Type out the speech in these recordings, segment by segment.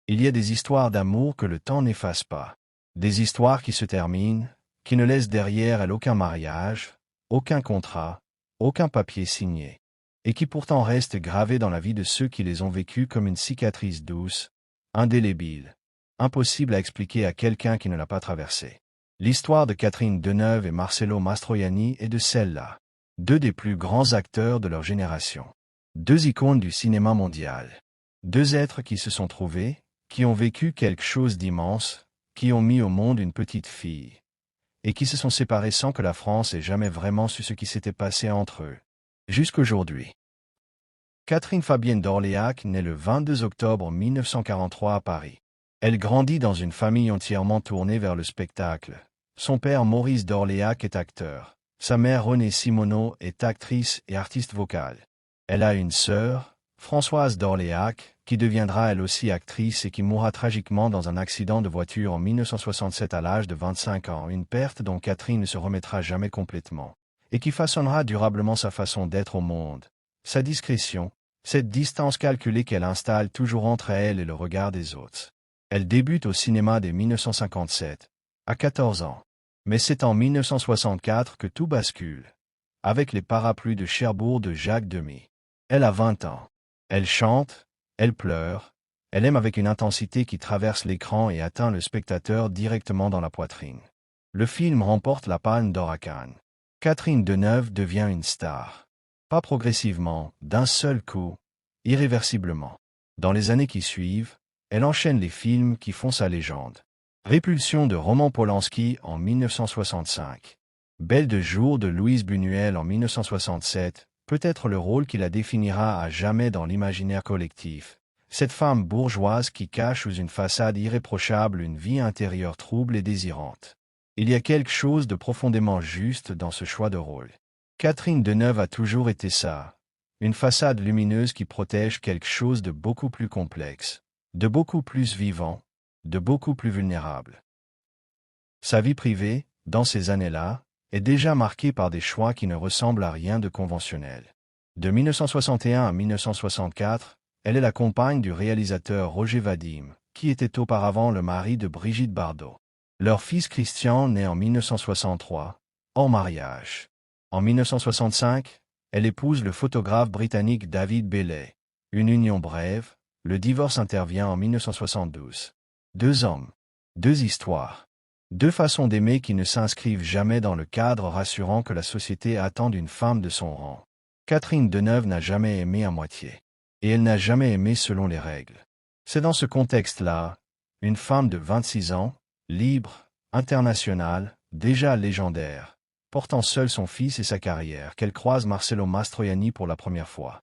Il y a des histoires d'amour que le temps n'efface pas. Des histoires qui se terminent, qui ne laissent derrière elles aucun mariage, aucun contrat, aucun papier signé, et qui pourtant restent gravées dans la vie de ceux qui les ont vécues comme une cicatrice douce, indélébile, impossible à expliquer à quelqu'un qui ne l'a pas traversée. L'histoire de Catherine Deneuve et Marcello Mastroianni est de celle-là. Deux des plus grands acteurs de leur génération. Deux icônes du cinéma mondial. Deux êtres qui se sont trouvés, qui ont vécu quelque chose d'immense, qui ont mis au monde une petite fille, et qui se sont séparés sans que la France ait jamais vraiment su ce qui s'était passé entre eux. Jusqu'aujourd'hui. Catherine Fabienne d'Orléac naît le 22 octobre 1943 à Paris. Elle grandit dans une famille entièrement tournée vers le spectacle. Son père Maurice d'Orléac est acteur. Sa mère Renée Simoneau est actrice et artiste vocale. Elle a une sœur, Françoise d'Orléac, qui deviendra elle aussi actrice et qui mourra tragiquement dans un accident de voiture en 1967 à l'âge de 25 ans, une perte dont Catherine ne se remettra jamais complètement, et qui façonnera durablement sa façon d'être au monde. Sa discrétion, cette distance calculée qu'elle installe toujours entre elle et le regard des autres. Elle débute au cinéma dès 1957, à 14 ans. Mais c'est en 1964 que tout bascule, avec les parapluies de Cherbourg de Jacques Demy. Elle a 20 ans. Elle chante, elle pleure, elle aime avec une intensité qui traverse l'écran et atteint le spectateur directement dans la poitrine. Le film remporte la Palme d'Or à Cannes. Catherine Deneuve devient une star. Pas progressivement, d'un seul coup, irréversiblement. Dans les années qui suivent, elle enchaîne les films qui font sa légende. Répulsion de Roman Polanski en 1965. Belle de jour de Louise Buñuel en 1967, peut-être le rôle qui la définira à jamais dans l'imaginaire collectif. Cette femme bourgeoise qui cache sous une façade irréprochable une vie intérieure trouble et désirante. Il y a quelque chose de profondément juste dans ce choix de rôle. Catherine Deneuve a toujours été ça. Une façade lumineuse qui protège quelque chose de beaucoup plus complexe, de beaucoup plus vivant, de beaucoup plus vulnérable. Sa vie privée, dans ces années-là, est déjà marquée par des choix qui ne ressemblent à rien de conventionnel. De 1961 à 1964, elle est la compagne du réalisateur Roger Vadim, qui était auparavant le mari de Brigitte Bardot. Leur fils Christian naît en 1963, hors mariage. En 1965, elle épouse le photographe britannique David Bailey. Une union brève, le divorce intervient en 1972. Deux hommes, deux histoires, deux façons d'aimer qui ne s'inscrivent jamais dans le cadre rassurant que la société attend d'une femme de son rang. Catherine Deneuve n'a jamais aimé à moitié. Et elle n'a jamais aimé selon les règles. C'est dans ce contexte-là, une femme de 26 ans, libre, internationale, déjà légendaire, portant seule son fils et sa carrière, qu'elle croise Marcello Mastroianni pour la première fois.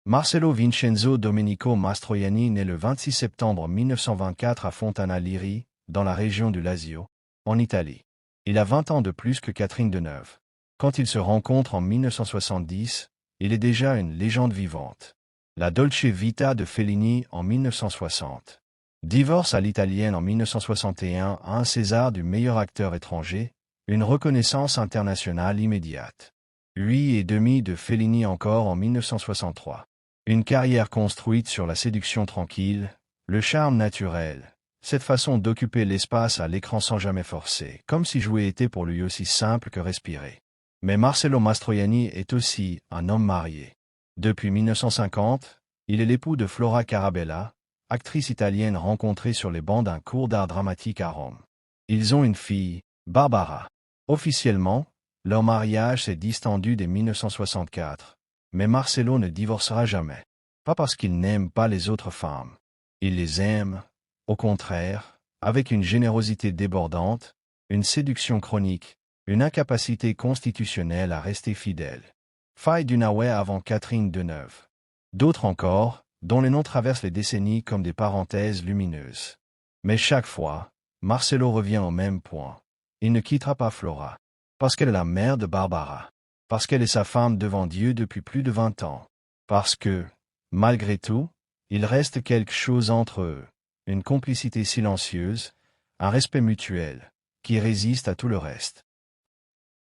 Marcello Vincenzo Domenico Mastroianni naît le 26 septembre 1924 à Fontana Liri, dans la région du Lazio, en Italie. Il a 20 ans de plus que Catherine Deneuve. Quand ils se rencontrent en 1970, il est déjà une légende vivante. La Dolce Vita de Fellini en 1960. Divorce à l'italienne en 1961 à un César du meilleur acteur étranger, une reconnaissance internationale immédiate. 8 et demi de Fellini encore en 1963. Une carrière construite sur la séduction tranquille, le charme naturel, cette façon d'occuper l'espace à l'écran sans jamais forcer, comme si jouer était pour lui aussi simple que respirer. Mais Marcello Mastroianni est aussi un homme marié. Depuis 1950, il est l'époux de Flora Carabella, actrice italienne rencontrée sur les bancs d'un cours d'art dramatique à Rome. Ils ont une fille, Barbara. Officiellement, leur mariage s'est distendu dès 1964. Mais Marcello ne divorcera jamais. Pas parce qu'il n'aime pas les autres femmes. Il les aime, au contraire, avec une générosité débordante, une séduction chronique, une incapacité constitutionnelle à rester fidèle. Faille Dunaway avant Catherine Deneuve. D'autres encore, dont les noms traversent les décennies comme des parenthèses lumineuses. Mais chaque fois, Marcello revient au même point. Il ne quittera pas Flora. Parce qu'elle est la mère de Barbara. Parce qu'elle est sa femme devant Dieu depuis plus de 20 ans. Parce que, malgré tout, il reste quelque chose entre eux. Une complicité silencieuse, un respect mutuel, qui résiste à tout le reste.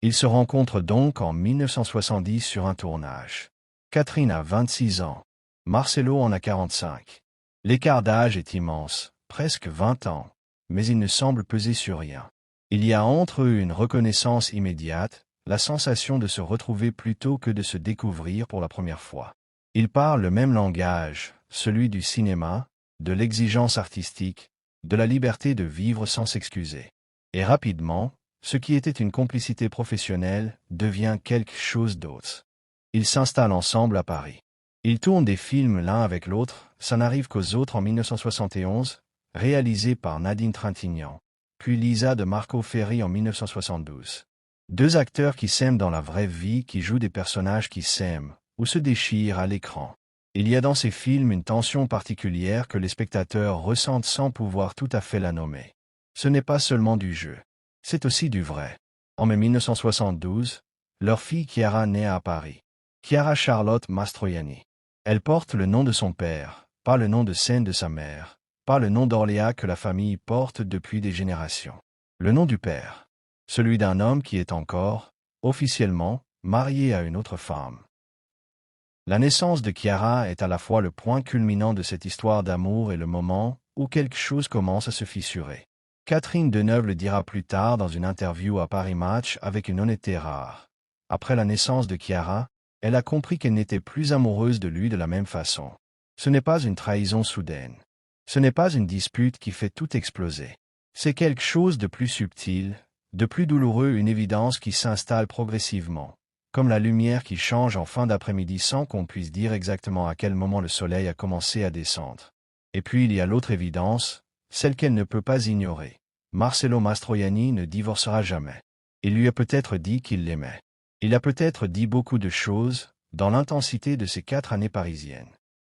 Ils se rencontrent donc en 1970 sur un tournage. Catherine a 26 ans. Marcello en a 45. L'écart d'âge est immense, presque 20 ans, mais il ne semble peser sur rien. Il y a entre eux une reconnaissance immédiate, la sensation de se retrouver plutôt que de se découvrir pour la première fois. Ils parlent le même langage, celui du cinéma, de l'exigence artistique, de la liberté de vivre sans s'excuser. Et rapidement, ce qui était une complicité professionnelle devient quelque chose d'autre. Ils s'installent ensemble à Paris. Ils tournent des films l'un avec l'autre, ça n'arrive qu'aux autres en 1971, réalisé par Nadine Trintignant, puis Lisa de Marco Ferri en 1972. Deux acteurs qui s'aiment dans la vraie vie, qui jouent des personnages qui s'aiment, ou se déchirent à l'écran. Il y a dans ces films une tension particulière que les spectateurs ressentent sans pouvoir tout à fait la nommer. Ce n'est pas seulement du jeu. C'est aussi du vrai. En mai 1972, leur fille Chiara naît à Paris. Chiara Charlotte Mastroianni. Elle porte le nom de son père, pas le nom de scène de sa mère, pas le nom d'Orléans que la famille porte depuis des générations. Le nom du père. Celui d'un homme qui est encore, officiellement, marié à une autre femme. La naissance de Chiara est à la fois le point culminant de cette histoire d'amour et le moment où quelque chose commence à se fissurer. Catherine Deneuve le dira plus tard dans une interview à Paris Match avec une honnêteté rare. Après la naissance de Chiara, elle a compris qu'elle n'était plus amoureuse de lui de la même façon. Ce n'est pas une trahison soudaine. Ce n'est pas une dispute qui fait tout exploser. C'est quelque chose de plus subtil, de plus douloureux, une évidence qui s'installe progressivement, comme la lumière qui change en fin d'après-midi sans qu'on puisse dire exactement à quel moment le soleil a commencé à descendre. Et puis il y a l'autre évidence, celle qu'elle ne peut pas ignorer. Marcello Mastroianni ne divorcera jamais. Il lui a peut-être dit qu'il l'aimait. Il a peut-être dit beaucoup de choses, dans l'intensité de ces 4 années parisiennes.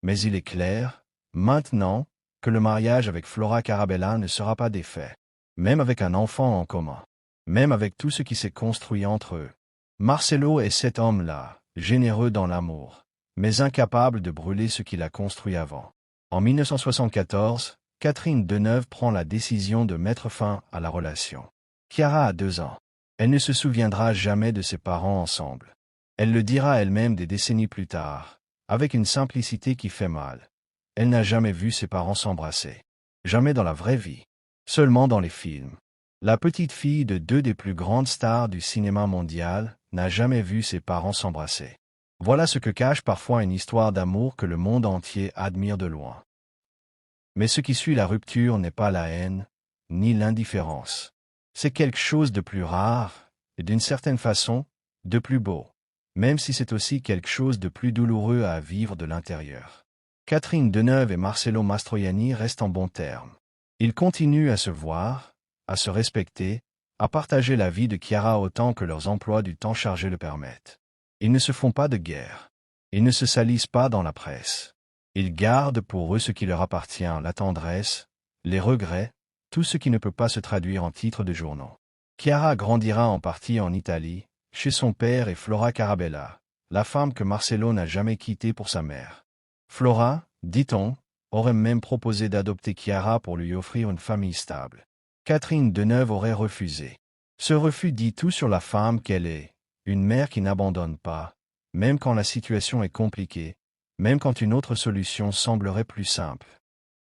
Mais il est clair, maintenant, que le mariage avec Flora Carabella ne sera pas défait. Même avec un enfant en commun. Même avec tout ce qui s'est construit entre eux. Marcello est cet homme-là, généreux dans l'amour, mais incapable de brûler ce qu'il a construit avant. En 1974, Catherine Deneuve prend la décision de mettre fin à la relation. Chiara a 2 ans. Elle ne se souviendra jamais de ses parents ensemble. Elle le dira elle-même des décennies plus tard, avec une simplicité qui fait mal. Elle n'a jamais vu ses parents s'embrasser. Jamais dans la vraie vie. Seulement dans les films. La petite fille de 2 des plus grandes stars du cinéma mondial n'a jamais vu ses parents s'embrasser. Voilà ce que cache parfois une histoire d'amour que le monde entier admire de loin. Mais ce qui suit la rupture n'est pas la haine, ni l'indifférence. C'est quelque chose de plus rare, et d'une certaine façon, de plus beau, même si c'est aussi quelque chose de plus douloureux à vivre de l'intérieur. Catherine Deneuve et Marcello Mastroianni restent en bons termes. Ils continuent à se voir, à se respecter, à partager la vie de Chiara autant que leurs emplois du temps chargés le permettent. Ils ne se font pas de guerre. Ils ne se salissent pas dans la presse. Ils gardent pour eux ce qui leur appartient, la tendresse, les regrets, tout ce qui ne peut pas se traduire en titres de journaux. Chiara grandira en partie en Italie, chez son père et Flora Carabella, la femme que Marcello n'a jamais quittée pour sa mère. Flora, dit-on, aurait même proposé d'adopter Chiara pour lui offrir une famille stable. Catherine Deneuve aurait refusé. Ce refus dit tout sur la femme qu'elle est, une mère qui n'abandonne pas, même quand la situation est compliquée, même quand une autre solution semblerait plus simple.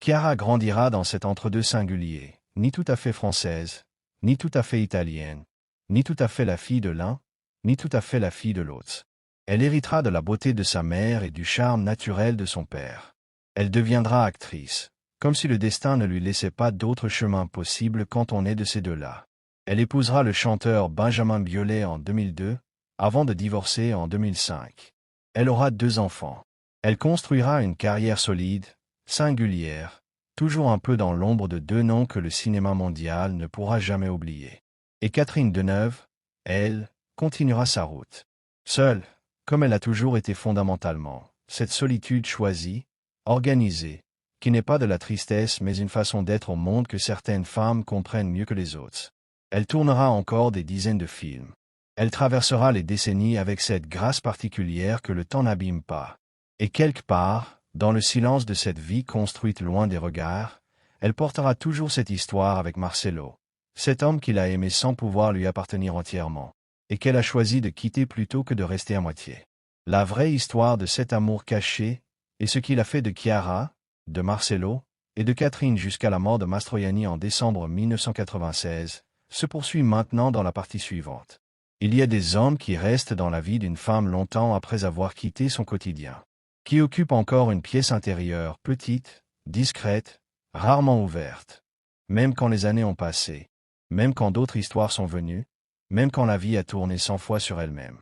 Chiara grandira dans cet entre-deux singulier, ni tout à fait française, ni tout à fait italienne, ni tout à fait la fille de l'un, ni tout à fait la fille de l'autre. Elle héritera de la beauté de sa mère et du charme naturel de son père. Elle deviendra actrice, comme si le destin ne lui laissait pas d'autre chemin possible quand on est de ces deux-là. Elle épousera le chanteur Benjamin Biolay en 2002, avant de divorcer en 2005. Elle aura 2 enfants. Elle construira une carrière solide, singulière, toujours un peu dans l'ombre de 2 noms que le cinéma mondial ne pourra jamais oublier. Et Catherine Deneuve, elle, continuera sa route. Seule, comme elle a toujours été fondamentalement, cette solitude choisie, organisée, qui n'est pas de la tristesse mais une façon d'être au monde que certaines femmes comprennent mieux que les autres. Elle tournera encore des dizaines de films. Elle traversera les décennies avec cette grâce particulière que le temps n'abîme pas. Et quelque part, dans le silence de cette vie construite loin des regards, elle portera toujours cette histoire avec Marcello, cet homme qu'il a aimé sans pouvoir lui appartenir entièrement, et qu'elle a choisi de quitter plutôt que de rester à moitié. La vraie histoire de cet amour caché, et ce qu'il a fait de Chiara, de Marcello et de Catherine jusqu'à la mort de Mastroianni en décembre 1996, se poursuit maintenant dans la partie suivante. Il y a des hommes qui restent dans la vie d'une femme longtemps après avoir quitté son quotidien, qui occupent encore une pièce intérieure petite, discrète, rarement ouverte. Même quand les années ont passé, même quand d'autres histoires sont venues, même quand la vie a tourné 100 fois sur elle-même.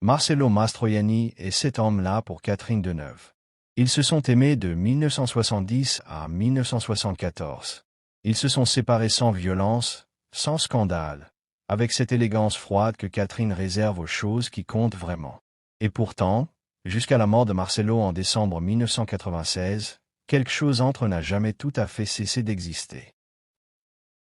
Marcello Mastroianni est cet homme-là pour Catherine Deneuve. Ils se sont aimés de 1970 à 1974. Ils se sont séparés sans violence, sans scandale, avec cette élégance froide que Catherine réserve aux choses qui comptent vraiment. Et pourtant, jusqu'à la mort de Marcello en décembre 1996, quelque chose entre eux n'a jamais tout à fait cessé d'exister.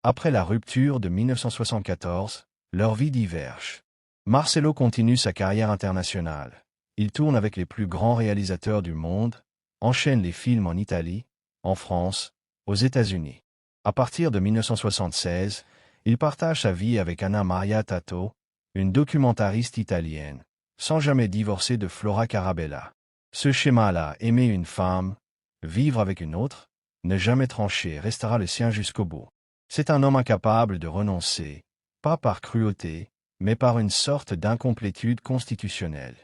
Après la rupture de 1974, leur vie diverge. Marcello continue sa carrière internationale. Il tourne avec les plus grands réalisateurs du monde, enchaîne les films en Italie, en France, aux États-Unis. À partir de 1976, il partage sa vie avec Anna Maria Tato, une documentariste italienne, sans jamais divorcer de Flora Carabella. Ce schéma-là, aimer une femme, vivre avec une autre, ne jamais trancher, restera le sien jusqu'au bout. C'est un homme incapable de renoncer, pas par cruauté, mais par une sorte d'incomplétude constitutionnelle.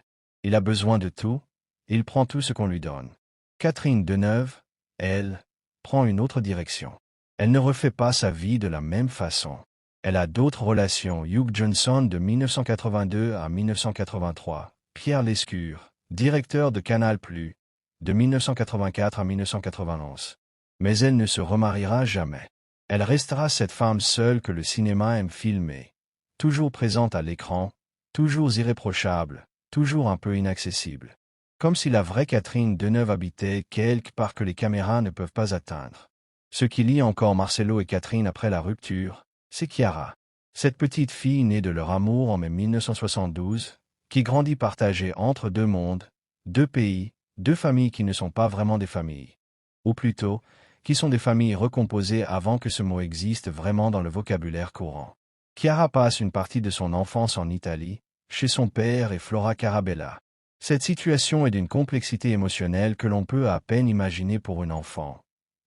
Il a besoin de tout, il prend tout ce qu'on lui donne. Catherine Deneuve, elle, prend une autre direction. Elle ne refait pas sa vie de la même façon. Elle a d'autres relations. Hugh Johnson de 1982 à 1983, Pierre Lescure, directeur de Canal+, de 1984 à 1991. Mais elle ne se remariera jamais. Elle restera cette femme seule que le cinéma aime filmer, toujours présente à l'écran, toujours irréprochable, toujours un peu inaccessible. Comme si la vraie Catherine Deneuve habitait quelque part que les caméras ne peuvent pas atteindre. Ce qui lie encore Marcello et Catherine après la rupture, c'est Chiara. Cette petite fille née de leur amour en mai 1972, qui grandit partagée entre deux mondes, deux pays, deux familles qui ne sont pas vraiment des familles. Ou plutôt, qui sont des familles recomposées avant que ce mot existe vraiment dans le vocabulaire courant. Chiara passe une partie de son enfance en Italie, chez son père et Flora Carabella. Cette situation est d'une complexité émotionnelle que l'on peut à peine imaginer pour un enfant.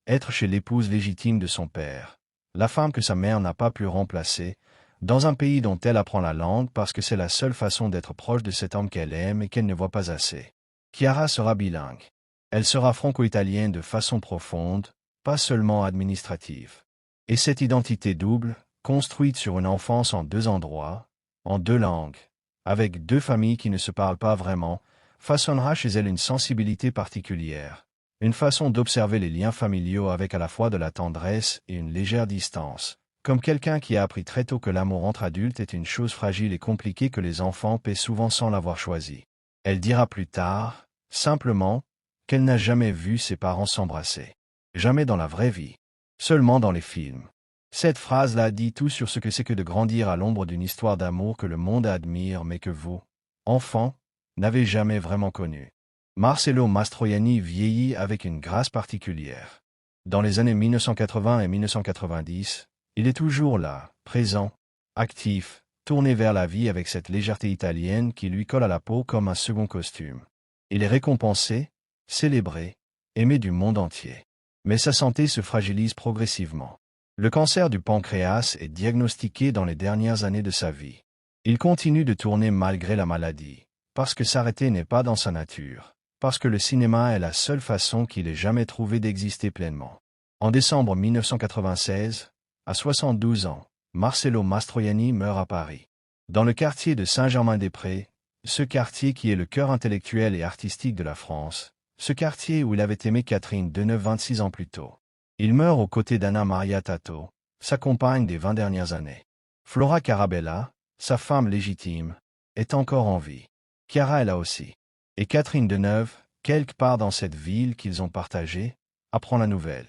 Être chez l'épouse légitime de son père, la femme que sa mère n'a pas pu remplacer, dans un pays dont elle apprend la langue parce que c'est la seule façon d'être proche de cet homme qu'elle aime et qu'elle ne voit pas assez. Chiara sera bilingue. Elle sera franco-italienne de façon profonde, pas seulement administrative. Et cette identité double, construite sur une enfance en deux endroits, en deux langues, avec deux familles qui ne se parlent pas vraiment, façonnera chez elle une sensibilité particulière, une façon d'observer les liens familiaux avec à la fois de la tendresse et une légère distance, comme quelqu'un qui a appris très tôt que l'amour entre adultes est une chose fragile et compliquée que les enfants paient souvent sans l'avoir choisi. Elle dira plus tard, simplement, qu'elle n'a jamais vu ses parents s'embrasser. Jamais dans la vraie vie. Seulement dans les films. Cette phrase-là dit tout sur ce que c'est que de grandir à l'ombre d'une histoire d'amour que le monde admire mais que vous, enfants, n'avez jamais vraiment connue. Marcello Mastroianni vieillit avec une grâce particulière. Dans les années 1980 et 1990, il est toujours là, présent, actif, tourné vers la vie avec cette légèreté italienne qui lui colle à la peau comme un second costume. Il est récompensé, célébré, aimé du monde entier. Mais sa santé se fragilise progressivement. Le cancer du pancréas est diagnostiqué dans les dernières années de sa vie. Il continue de tourner malgré la maladie, parce que s'arrêter n'est pas dans sa nature, parce que le cinéma est la seule façon qu'il ait jamais trouvé d'exister pleinement. En décembre 1996, à 72 ans, Marcello Mastroianni meurt à Paris. Dans le quartier de Saint-Germain-des-Prés, ce quartier qui est le cœur intellectuel et artistique de la France, ce quartier où il avait aimé Catherine Deneuve 26 ans plus tôt. Il meurt aux côtés d'Anna Maria Tato, sa compagne des 20 dernières années. Flora Carabella, sa femme légitime, est encore en vie. Chiara est là aussi. Et Catherine Deneuve, quelque part dans cette ville qu'ils ont partagée, apprend la nouvelle.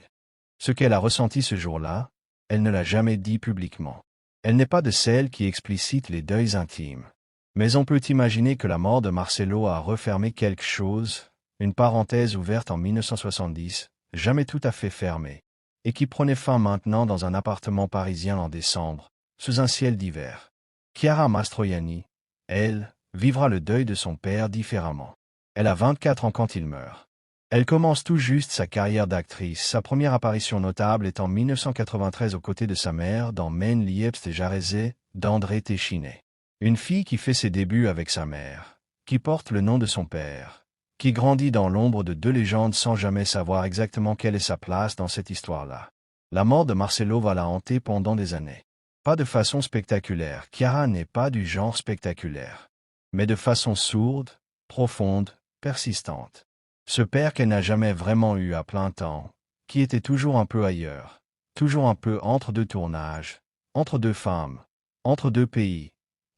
Ce qu'elle a ressenti ce jour-là, elle ne l'a jamais dit publiquement. Elle n'est pas de celles qui explicitent les deuils intimes. Mais on peut imaginer que la mort de Marcello a refermé quelque chose, une parenthèse ouverte en 1970, jamais tout à fait fermée, et qui prenait fin maintenant dans un appartement parisien en décembre, sous un ciel d'hiver. Chiara Mastroianni, elle, vivra le deuil de son père différemment. Elle a 24 ans quand il meurt. Elle commence tout juste sa carrière d'actrice, sa première apparition notable est en 1993 aux côtés de sa mère dans Mein Liebste Jarese d'André Téchiné. Une fille qui fait ses débuts avec sa mère, qui porte le nom de son père, qui grandit dans l'ombre de deux légendes sans jamais savoir exactement quelle est sa place dans cette histoire-là. La mort de Marcelo va la hanter pendant des années. Pas de façon spectaculaire, Chiara n'est pas du genre spectaculaire, mais de façon sourde, profonde, persistante. Ce père qu'elle n'a jamais vraiment eu à plein temps, qui était toujours un peu ailleurs, toujours un peu entre deux tournages, entre deux femmes, entre deux pays,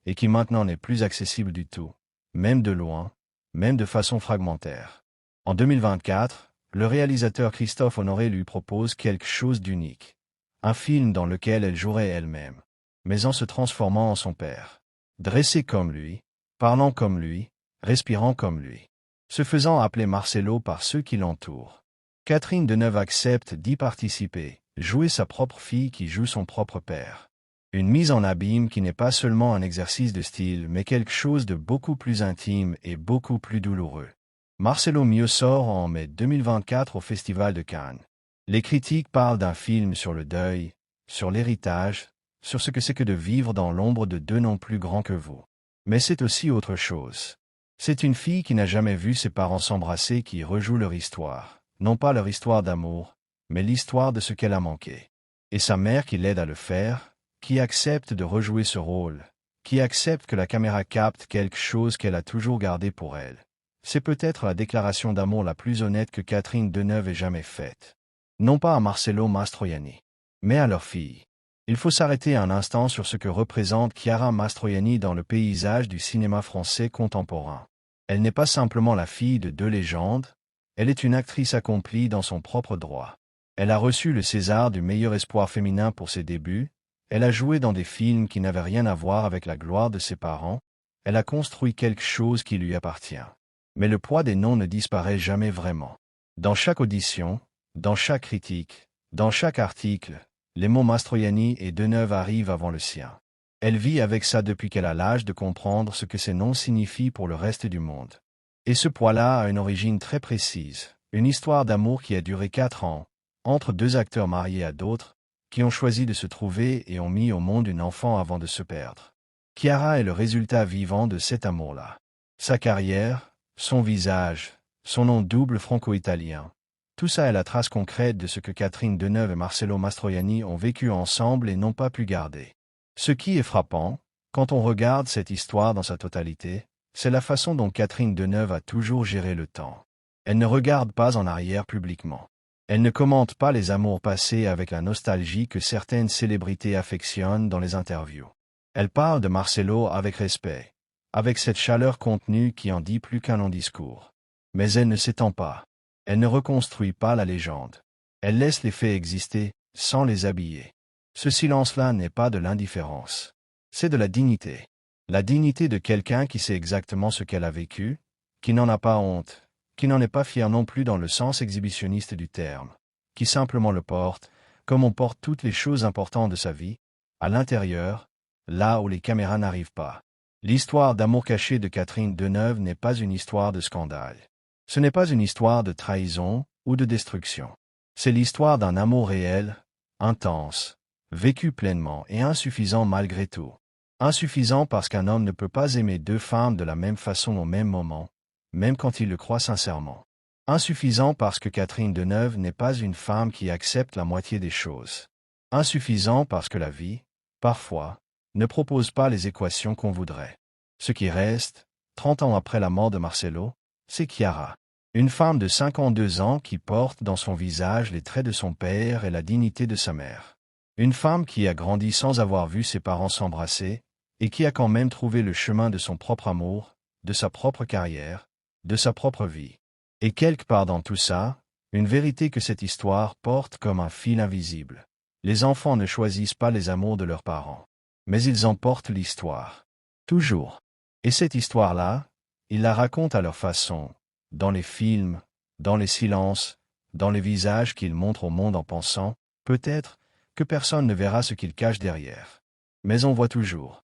et qui maintenant n'est plus accessible du tout, même de loin, même de façon fragmentaire. En 2024, le réalisateur Christophe Honoré lui propose quelque chose d'unique. Un film dans lequel elle jouerait elle-même, mais en se transformant en son père. Dressé comme lui, parlant comme lui, respirant comme lui. Se faisant appeler Marcelo par ceux qui l'entourent. Catherine Deneuve accepte d'y participer, jouer sa propre fille qui joue son propre père. Une mise en abîme qui n'est pas seulement un exercice de style, mais quelque chose de beaucoup plus intime et beaucoup plus douloureux. Marcelo Mio sort en mai 2024 au Festival de Cannes. Les critiques parlent d'un film sur le deuil, sur l'héritage, sur ce que c'est que de vivre dans l'ombre de deux non plus grands que vous. Mais c'est aussi autre chose. C'est une fille qui n'a jamais vu ses parents s'embrasser qui rejoue leur histoire, non pas leur histoire d'amour, mais l'histoire de ce qu'elle a manqué. Et sa mère qui l'aide à le faire, qui accepte de rejouer ce rôle, qui accepte que la caméra capte quelque chose qu'elle a toujours gardé pour elle. C'est peut-être la déclaration d'amour la plus honnête que Catherine Deneuve ait jamais faite. Non pas à Marcelo Mastroianni, mais à leur fille. Il faut s'arrêter un instant sur ce que représente Chiara Mastroianni dans le paysage du cinéma français contemporain. Elle n'est pas simplement la fille de deux légendes, elle est une actrice accomplie dans son propre droit. Elle a reçu le César du meilleur espoir féminin pour ses débuts, elle a joué dans des films qui n'avaient rien à voir avec la gloire de ses parents, elle a construit quelque chose qui lui appartient. Mais le poids des noms ne disparaît jamais vraiment. Dans chaque audition, dans chaque critique, dans chaque article, les mots Mastroianni et Deneuve arrivent avant le sien. Elle vit avec ça depuis qu'elle a l'âge de comprendre ce que ces noms signifient pour le reste du monde. Et ce poids-là a une origine très précise, une histoire d'amour qui a duré 4 ans, entre deux acteurs mariés à d'autres, qui ont choisi de se trouver et ont mis au monde un enfant avant de se perdre. Chiara est le résultat vivant de cet amour-là. Sa carrière, son visage, son nom double franco-italien, tout ça est la trace concrète de ce que Catherine Deneuve et Marcelo Mastroianni ont vécu ensemble et n'ont pas pu garder. Ce qui est frappant, quand on regarde cette histoire dans sa totalité, c'est la façon dont Catherine Deneuve a toujours géré le temps. Elle ne regarde pas en arrière publiquement. Elle ne commente pas les amours passés avec la nostalgie que certaines célébrités affectionnent dans les interviews. Elle parle de Marcelo avec respect, avec cette chaleur contenue qui en dit plus qu'un long discours. Mais elle ne s'étend pas. Elle ne reconstruit pas la légende. Elle laisse les faits exister, sans les habiller. Ce silence-là n'est pas de l'indifférence. C'est de la dignité. La dignité de quelqu'un qui sait exactement ce qu'elle a vécu, qui n'en a pas honte, qui n'en est pas fier non plus dans le sens exhibitionniste du terme, qui simplement le porte, comme on porte toutes les choses importantes de sa vie, à l'intérieur, là où les caméras n'arrivent pas. L'histoire d'amour caché de Catherine Deneuve n'est pas une histoire de scandale. Ce n'est pas une histoire de trahison ou de destruction. C'est l'histoire d'un amour réel, intense, vécu pleinement et insuffisant malgré tout. Insuffisant parce qu'un homme ne peut pas aimer deux femmes de la même façon au même moment, même quand il le croit sincèrement. Insuffisant parce que Catherine Deneuve n'est pas une femme qui accepte la moitié des choses. Insuffisant parce que la vie, parfois, ne propose pas les équations qu'on voudrait. Ce qui reste, 30 ans après la mort de Marcelo, c'est Chiara. Une femme de 52 ans qui porte dans son visage les traits de son père et la dignité de sa mère. Une femme qui a grandi sans avoir vu ses parents s'embrasser, et qui a quand même trouvé le chemin de son propre amour, de sa propre carrière, de sa propre vie. Et quelque part dans tout ça, une vérité que cette histoire porte comme un fil invisible. Les enfants ne choisissent pas les amours de leurs parents, mais ils en portent l'histoire. Toujours. Et cette histoire-là, ils la racontent à leur façon, dans les films, dans les silences, dans les visages qu'ils montrent au monde en pensant, peut-être, que personne ne verra ce qu'ils cachent derrière. Mais on voit toujours.